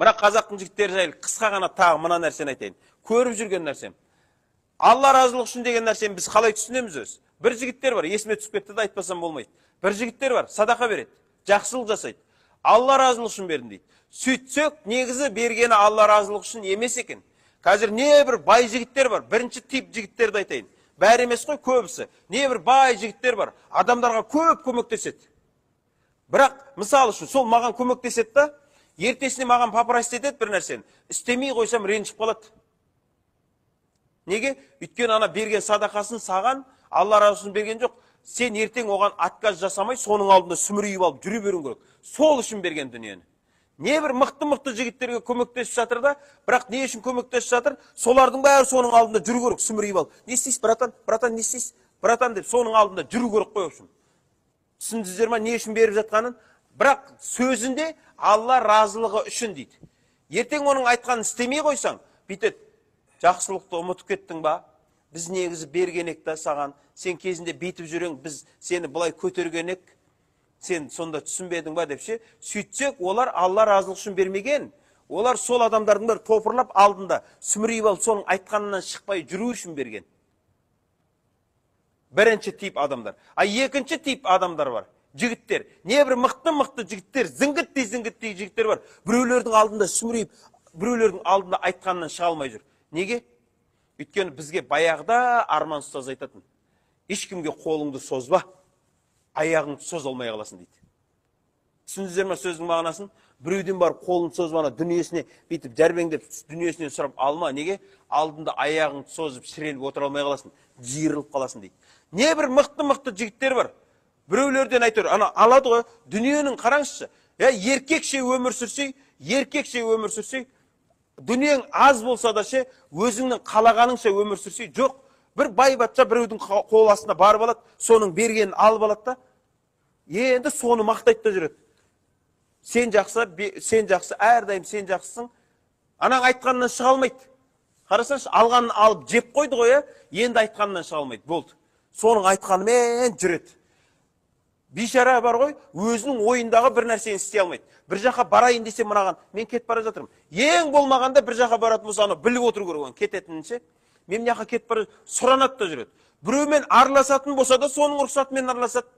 Бірақ қазақтың жігіттері жайлы қысқа ғана тағы мына нәрсені айтайын. Көріп жүрген нәрсем. Алла разылық үшін деген нәрсені біз қалай түсінеміз өзі? Бір жігіттер бар, есіме түсіп кетті де айтпасам болмайды. Бір жігіттер бар, садақа береді, жақсылық жасайды. Алла разылық үшін бердім дейді. Сөйтсек, негізі бергені Алла разылық үшін емес екен. Қазір не бір бай жігіттер бар, бірінші тип жігіттерді айтайын. Бәрі емес қой, көбісі. Не бір бай жігіттер бар, адамдарға көп көмектеседі. Бірақ, мысал үшін, сол маған көмектеседі да, ертесіне маған папырас етеді бір нәрсені. Істемей қойсам ренжіп қалады. Неге? Өйткені ана берген садақасын саған Алла разы үшін берген жоқ. Сен ертең оған отказ жасамай, соның алдында сүмірейіп алып жүре беруің керек. Сол үшін берген дүниені. Не бір мықты жігіттерге көмектесіп жатыр да, бірақ не үшін көмектесіп жатыр? Солардың бәрі соның алдында жүру керек, сүмірейіп алып. Не істейсіз, братан, не істейсіз? Братан деп соның алдында жүру керек қой үшін. Түсіндіңіздер ма, не үшін беріп жатқанын? Бірақ сөзінде Алла разылығы үшін дейді. Ертең оның айтқанын істемей қойсаң, бүйтеді. Жақсылықты ұмытып кеттің ба? Біз негізі бергенек та саған, сен кезінде бейтіп жүрең, біз сені бұлай көтергенек, сен сонда түсінбедің ба деп ше. Сөйтсек, олар Алла разылық үшін бермеген. Олар сол адамдардың бір топырлап алдында сүмірейіп алып, соның айтқанынан шықпай жүру үшін берген. Бірінші тип адамдар. Екінші тип адамдар бар. Жігіттер. Не бір мықты жігіттер, зіңгіттей жігіттер бар. Біреулердің алдында сүмірейіп, біреулердің алдында айтқанынан шыға алмай жүр. Неге? Өйткені бізге баяғыда Арман ұстаз айтатын. Ешкімге қолыңды созба, аяғыңды соз алмай қаласың дейді. Түсіндіңіздер ме сөздің мағынасын? Біреуден бар қолын созбана дүниесіне бүйтіп жәрбеңдеп дүниесінен сұрап алма. Неге? Алдында аяғыңды созып шіреліп отыра алмай қаласың, жиырылып қаласың дейді. Не бір мықты жігіттер бар. Біреулерден айтыр, ана алады ғой, дүниенің қараңызшы. Еркекше өмір сүрсей, дүниең аз болса да ше, өзіңнің қалағаныңша өмір сүрсей, жоқ. Бір бай батша біреудің қол астына барып алады, соның бергенін алып алады да, енді соны мақтайды да жүреді. Сен жақсы, әрдайым сен жақсысың. Анаң айтқанынан шыға алмайды. Қарасаңшы, алғанын алып жеп қойды ғой, енді айтқанынан шыға алмайды. Болды. Соның айтқанымен жүреді. Бейшара бар ғой, өзінің ойындағы бір нәрсені істей алмайды. Бір жаққа барайын десе мынаған, мен кетіп бара жатырмын. Ең болмағанда бір жаққа баратын болса, ана біліп отыру керек, кететінінше. Мен жаққа кетіп бара, сұранат та жүреді. Біреумен араласатын болса да, соның рұқсатымен араласады.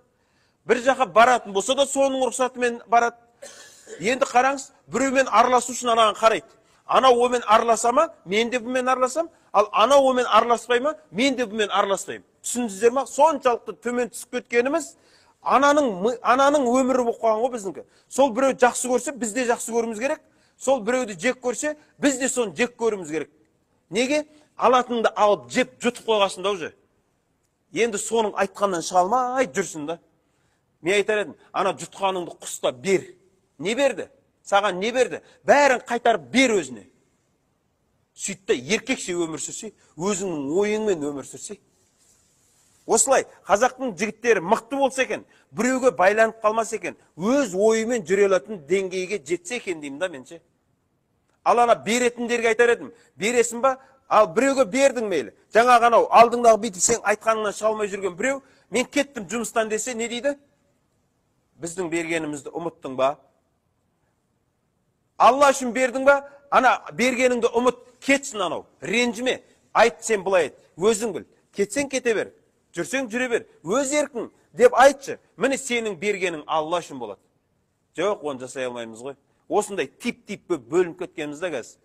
Бір жаққа баратын болса да, соның рұқсатымен барады. Енді қараңыз, біреумен араласу үшін анаған қарайды. Ана омен араласа ма, мен де бұмен араласам, ал ана омен араласпай ма, мен де бұмен араласпаймын. Түсіндіңіздер ме? Соншалықты төмен түсіп кеткеніміз ананың өмірі болып қалған ғой біздіңкі. Сол біреу жақсы көрсе, біз де жақсы көруіміз керек. Сол біреуді жек көрсе, біз де соны жек көруіміз керек. Неге? Алатынды алып жеп жұтып қойғасын да уже. Енді соның айтқаннан шыға алмай жүрсін да. Мен айтар едім, ана жұтқаныңды құста бер. Не берді? Саған не берді? Бәрін қайтарып бер өзіне. Сөйтті еркекше өмір сүрсе, өзіңнің ойыңмен өмір сүрсе. Осылай, қазақтың жігіттері мықты болса екен, біреуге байланып қалмас екен, өз ойымен жүре алатын деңгейге жетсе екен деймін да менше. Ал ана беретіндерге айтар едім, бересің ба? Ал біреуге бердің мейлі. Жаңағы анау алдыңдағы бүйтіп сен айтқаныңнан шыға алмай жүрген біреу, мен кеттім жұмыстан десе, не дейді? Біздің бергенімізді ұмыттың ба? Алла үшін бердің ба? Ана бергеніңді ұмыт, кетсін анау. Ренжіме. Айт, сен былай айт. Өзің біл. Кетсең кете бер. Жүрсең жүре бер. Өз еркің деп айтшы. Міне сенің бергенің Алла үшін болады. Жоқ, оны жасай алмаймыз ғой. Осындай тип бөлініп кеткенімізді қазір.